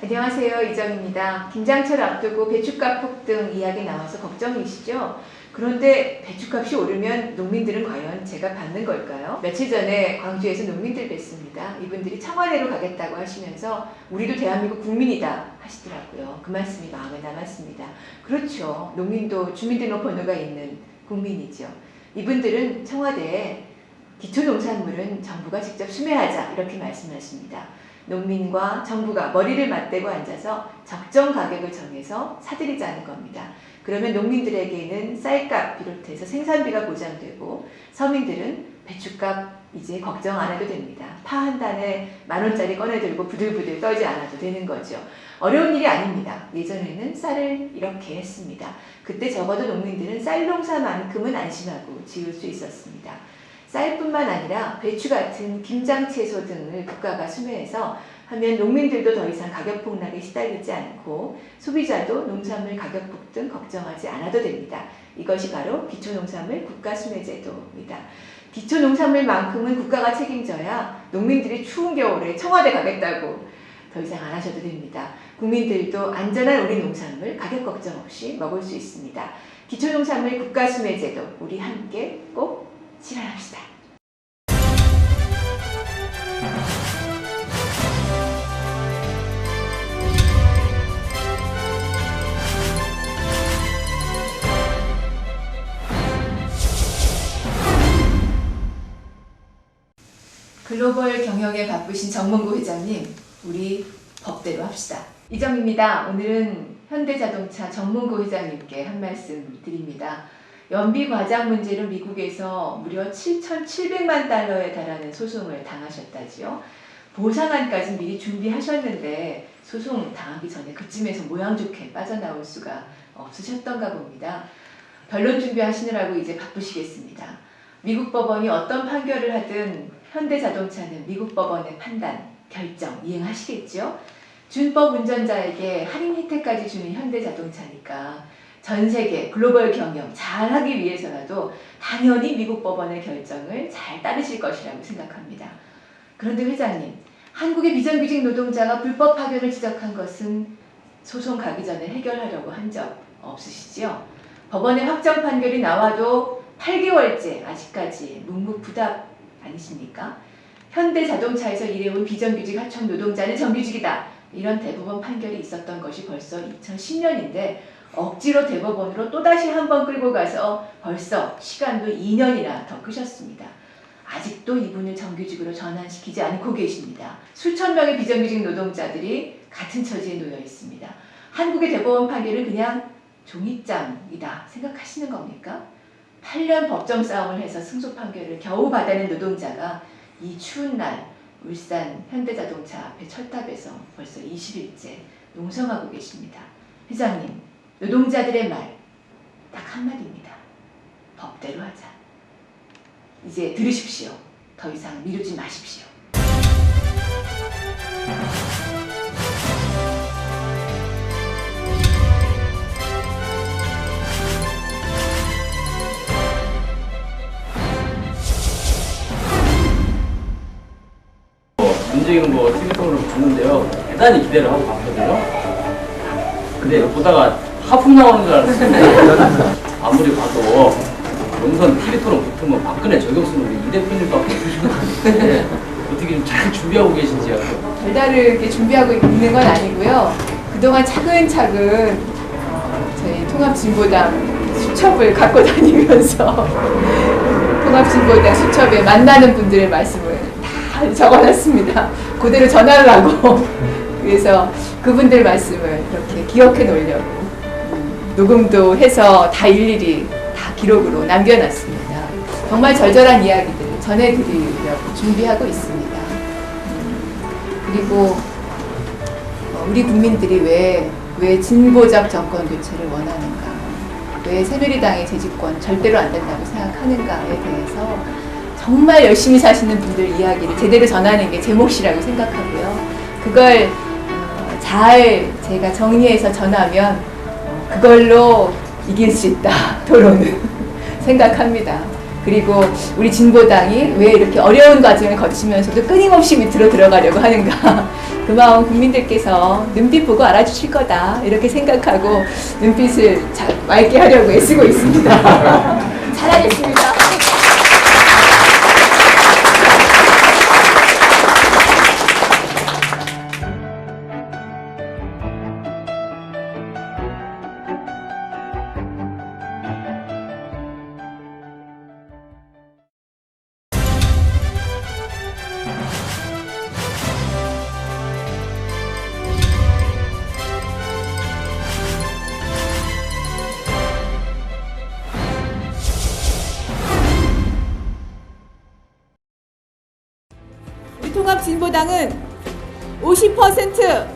안녕하세요. 이정입니다. 김장철 앞두고 배춧값 폭등 이야기 나와서 걱정이시죠? 그런데 배춧값이 오르면 농민들은 과연 제가 받는 걸까요? 며칠 전에 광주에서 농민들 뵀습니다. 이분들이 청와대로 가겠다고 하시면서 우리도 대한민국 국민이다 하시더라고요. 그 말씀이 마음에 남았습니다. 그렇죠. 농민도 주민등록번호가 있는 국민이죠. 이분들은 청와대에 기초농산물은 정부가 직접 수매하자 이렇게 말씀하십니다. 농민과 정부가 머리를 맞대고 앉아서 적정 가격을 정해서 사들이자는 겁니다. 그러면 농민들에게는 쌀값 비롯해서 생산비가 보장되고 서민들은 배춧값 이제 걱정 안 해도 됩니다. 파 한 단에 10,000원짜리 꺼내들고 부들부들 떨지 않아도 되는 거죠. 어려운 일이 아닙니다. 예전에는 쌀을 이렇게 했습니다. 그때 적어도 농민들은 쌀 농사만큼은 안심하고 지을 수 있었습니다. 쌀뿐만 아니라 배추 같은 김장 채소 등을 국가가 수매해서 하면 농민들도 더 이상 가격 폭락에 시달리지 않고 소비자도 농산물 가격 폭등 걱정하지 않아도 됩니다. 이것이 바로 기초농산물 국가수매제도입니다. 기초농산물만큼은 국가가 책임져야 농민들이 추운 겨울에 청와대 가겠다고 더 이상 안 하셔도 됩니다. 국민들도 안전한 우리 농산물 가격 걱정 없이 먹을 수 있습니다. 기초농산물 국가수매제도 우리 함께 꼭 실현합시다. 글로벌 경영에 바쁘신 정몽구 회장님, 우리 법대로 합시다. 이정입니다. 오늘은 현대자동차 정몽구 회장님께 한 말씀 드립니다. 연비 과장 문제로 미국에서 무려 7,700만 달러에 달하는 소송을 당하셨다지요. 보상안까지 미리 준비하셨는데 소송 당하기 전에 그쯤에서 모양 좋게 빠져나올 수가 없으셨던가 봅니다. 변론 준비하시느라고 이제 바쁘시겠습니다. 미국 법원이 어떤 판결을 하든 현대자동차는 미국 법원의 판단, 결정 이행하시겠죠? 준법 운전자에게 할인 혜택까지 주는 현대자동차니까 전 세계 글로벌 경영 잘하기 위해서라도 당연히 미국 법원의 결정을 잘 따르실 것이라고 생각합니다. 그런데 회장님, 한국의 비정규직 노동자가 불법 파견을 지적한 것은 소송 가기 전에 해결하려고 한 적 없으시죠? 법원의 확정 판결이 나와도 8개월째 아직까지 묵묵부답 아니십니까? 현대자동차에서 일해온 비정규직 하청 노동자는 정규직이다. 이런 대법원 판결이 있었던 것이 벌써 2010년인데 억지로 대법원으로 또다시 한번 끌고 가서 벌써 시간도 2년이나 더 끄셨습니다. 아직도 이분을 정규직으로 전환시키지 않고 계십니다. 수천 명의 비정규직 노동자들이 같은 처지에 놓여 있습니다. 한국의 대법원 판결은 그냥 종이장이다 생각하시는 겁니까? 8년 법정 싸움을 해서 승소 판결을 겨우 받아낸 노동자가 이 추운 날 울산 현대자동차 앞에 철탑에서 벌써 20일째 농성하고 계십니다. 회장님, 노동자들의 말 딱 한마디입니다. 법대로 하자. 이제 들으십시오. 더 이상 미루지 마십시오. 움직이는 거 TV통으로 봤는데요. 대단히 기대를 하고 봤거든요. 근데 보다가 하품 나오는 줄 알았어요. 아무리 봐도 용선 TV토론 붙으면 박근혜 저격수는 이 대표님밖에 없으시는데 어떻게 좀 잘 준비하고 계신지요? 별다르게 준비하고 있는 건 아니고요. 그동안 차근차근 저희 통합진보당 수첩을 갖고 다니면서 통합진보당 수첩에 만나는 분들의 말씀을 다 적어놨습니다. 그대로 전화를 하고 그래서 그분들 말씀을 이렇게 기억해 놓으려고 녹음도 해서 다 일일이 다 기록으로 남겨놨습니다. 정말 절절한 이야기들을 전해드리려고 준비하고 있습니다. 그리고 우리 국민들이 왜 진보적 정권 교체를 원하는가, 왜 새누리당의 재집권 절대로 안 된다고 생각하는가에 대해서 정말 열심히 사시는 분들 이야기를 제대로 전하는 게 제 몫이라고 생각하고요. 그걸 잘 제가 정리해서 전하면 그걸로 이길 수 있다, 토론은 생각합니다. 그리고 우리 진보당이 왜 이렇게 어려운 과정을 거치면서도 끊임없이 밑으로 들어가려고 하는가 그 마음 국민들께서 눈빛 보고 알아주실 거다 이렇게 생각하고 눈빛을 맑게 하려고 애쓰고 있습니다. 잘하겠습니다. 통합진보당은 50%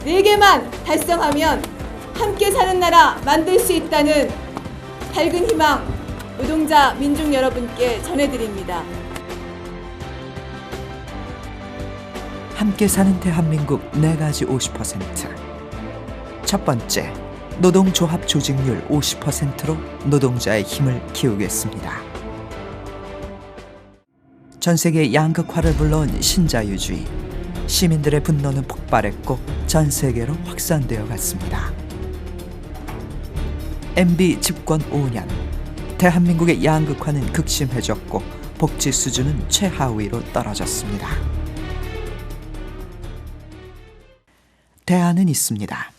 4개만 달성하면 함께 사는 나라 만들 수 있다는 밝은 희망 노동자 민중 여러분께 전해드립니다. 함께 사는 대한민국 4가지 50%. 첫 번째, 노동조합 조직률 50%로 노동자의 힘을 키우겠습니다. 전 세계 양극화를 불러온 신자유주의, 시민들의 분노는 폭발했고 전 세계로 확산되어 갔습니다. MB 집권 5년, 대한민국의 양극화는 극심해졌고 복지 수준은 최하위로 떨어졌습니다. 대안은 있습니다.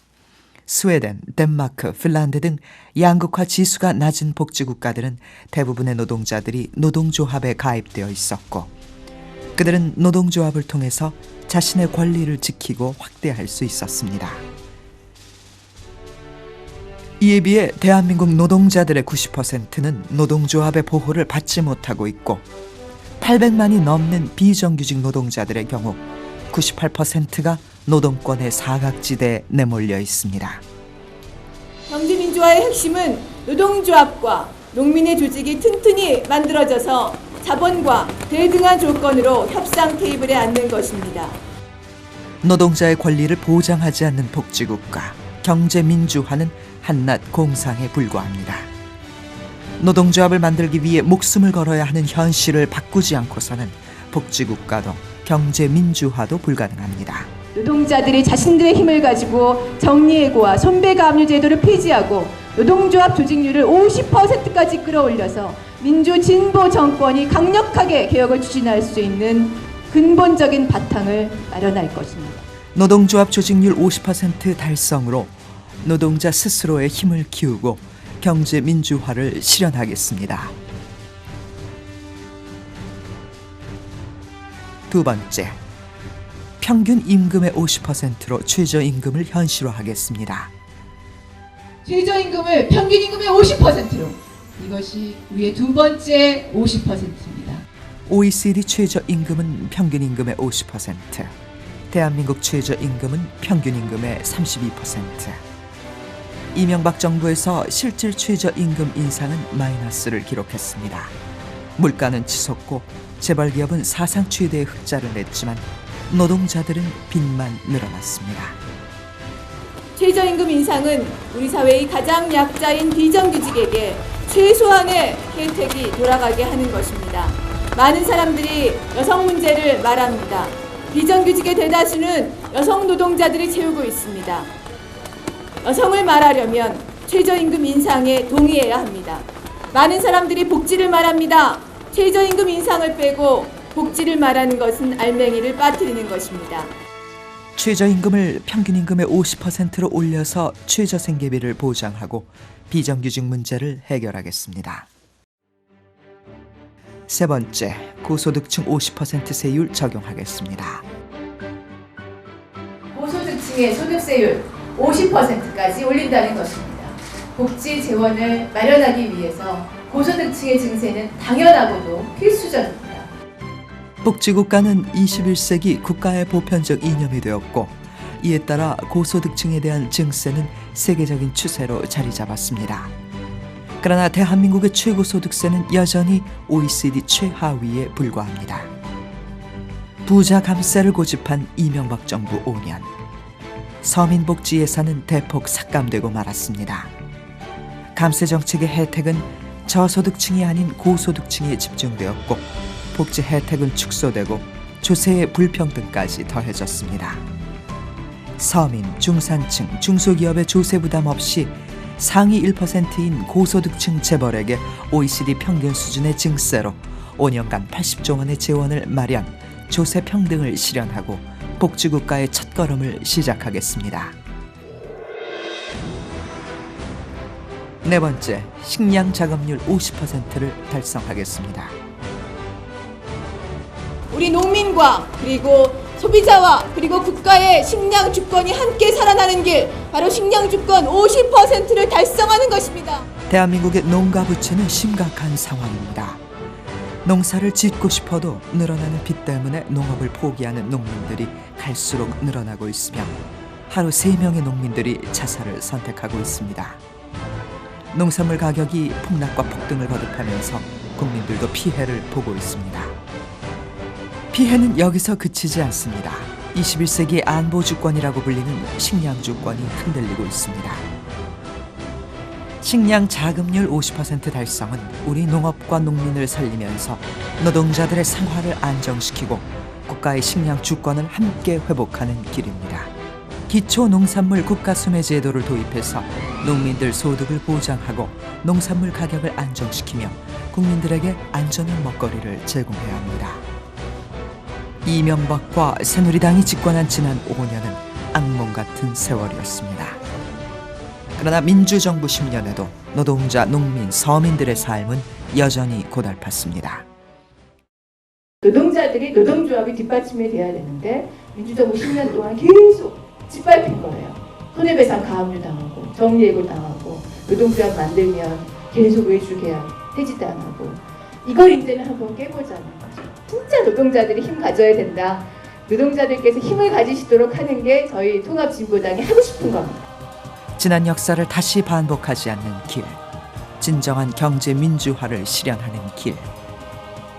스웨덴, 덴마크, 핀란드 등 양극화 지수가 낮은 복지국가들은 대부분의 노동자들이 노동조합에 가입되어 있었고 그들은 노동조합을 통해서 자신의 권리를 지키고 확대할 수 있었습니다. 이에 비해 대한민국 노동자들의 90%는 노동조합의 보호를 받지 못하고 있고 800만이 넘는 비정규직 노동자들의 경우 98%가 노동권의 사각지대에 내몰려 있습니다. 경제민주화의 핵심은 노동조합과 농민의 조직이 튼튼히 만들어져서 자본과 대등한 조건으로 협상 테이블에 앉는 것입니다. 노동자의 권리를 보장하지 않는 복지국가, 경제민주화는 한낱 공상에 불과합니다. 노동조합을 만들기 위해 목숨을 걸어야 하는 현실을 바꾸지 않고서는 복지국가도 경제민주화도 불가능합니다. 노동자들이 자신들의 힘을 가지고 정리해고와 손배가압류 제도를 폐지하고 노동조합 조직률을 50%까지 끌어올려서 민주진보 정권이 강력하게 개혁을 추진할 수 있는 근본적인 바탕을 마련할 것입니다. 노동조합 조직률 50% 달성으로 노동자 스스로의 힘을 키우고 경제민주화를 실현하겠습니다. 두 번째, 평균 임금의 50%로 최저임금을 현실화하겠습니다. 최저임금을 평균임금의 50%로, 이것이 우리의 두 번째 50%입니다. OECD 최저임금은 평균임금의 50%, 대한민국 최저임금은 평균임금의 32%. 이명박 정부에서 실질 최저임금 인상은 마이너스를 기록했습니다. 물가는 치솟고 재벌기업은 사상 최대의 흑자를 냈지만 노동자들은 빚만 늘어났습니다. 최저임금 인상은 우리 사회의 가장 약자인 비정규직에게 최소한의 혜택이 돌아가게 하는 것입니다. 많은 사람들이 여성 문제를 말합니다. 비정규직의 대다수는 여성 노동자들이 채우고 있습니다. 여성을 말하려면 최저임금 인상에 동의해야 합니다. 많은 사람들이 복지를 말합니다. 최저임금 인상을 빼고 복지를 말하는 것은 알맹이를 빠뜨리는 것입니다. 최저임금을 평균임금의 50%로 올려서 최저생계비를 보장하고 비정규직 문제를 해결하겠습니다. 세 번째, 고소득층 50% 세율 적용하겠습니다. 고소득층의 소득세율 50%까지 올린다는 것입니다. 복지 재원을 마련하기 위해서 고소득층의 증세는 당연하고도 필수적입니다. 복지국가는 21세기 국가의 보편적 이념이 되었고 이에 따라 고소득층에 대한 증세는 세계적인 추세로 자리 잡았습니다. 그러나 대한민국의 최고소득세는 여전히 OECD 최하위에 불과합니다. 부자 감세를 고집한 이명박 정부 5년. 서민복지 예산은 대폭 삭감되고 말았습니다. 감세 정책의 혜택은 저소득층이 아닌 고소득층에 집중되었고 복지 혜택은 축소되고 조세의 불평등까지 더해졌습니다. 서민, 중산층, 중소기업의 조세 부담 없이 상위 1%인 고소득층 재벌에게 OECD 평균 수준의 증세로 5년간 80조 원의 재원을 마련, 조세 평등을 실현하고 복지국가의 첫걸음을 시작하겠습니다. 네 번째, 식량 자급률 50%를 달성하겠습니다. 우리 농민과 그리고 소비자와 그리고 국가의 식량 주권이 함께 살아나는 길, 바로 식량 주권 50%를 달성하는 것입니다. 대한민국의 농가 부채는 심각한 상황입니다. 농사를 짓고 싶어도 늘어나는 빚 때문에 농업을 포기하는 농민들이 갈수록 늘어나고 있으며 하루 3명의 농민들이 자살을 선택하고 있습니다. 농산물 가격이 폭락과 폭등을 거듭하면서 국민들도 피해를 보고 있습니다. 피해는 여기서 그치지 않습니다. 21세기의 안보 주권이라고 불리는 식량 주권이 흔들리고 있습니다. 식량 자급률 50% 달성은 우리 농업과 농민을 살리면서 노동자들의 생활을 안정시키고 국가의 식량 주권을 함께 회복하는 길입니다. 기초 농산물 국가 수매 제도를 도입해서 농민들 소득을 보장하고 농산물 가격을 안정시키며 국민들에게 안전한 먹거리를 제공해야 합니다. 이명박과 새누리당이 집권한 지난 5년은 악몽 같은 세월이었습니다. 그러나 민주정부 10년에도 노동자, 농민, 서민들의 삶은 여전히 고달팠습니다. 노동자들이 노동조합이 뒷받침이 돼야 되는데 민주정부 10년 동안 계속 짓밟힌 거예요. 손해배상 가압류 당하고 정리해고 당하고 노동조합 만들면 계속 외주 계약 해지도 안 하고 이걸 이제는 한번 깨보자는 거죠. 진짜 노동자들이 힘 가져야 된다. 노동자들께서 힘을 가지시도록 하는 게 저희 통합진보당이 하고 싶은 겁니다. 지난 역사를 다시 반복하지 않는 길, 진정한 경제 민주화를 실현하는 길.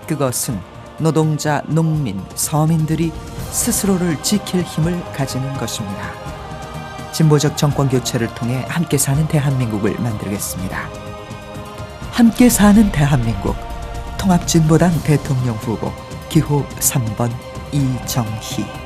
그것은 노동자, 농민, 서민들이 스스로를 지킬 힘을 가지는 것입니다. 진보적 정권 교체를 통해 함께 사는 대한민국을 만들겠습니다. 함께 사는 대한민국, 통합진보당 대통령 후보 기호 3번 이정희.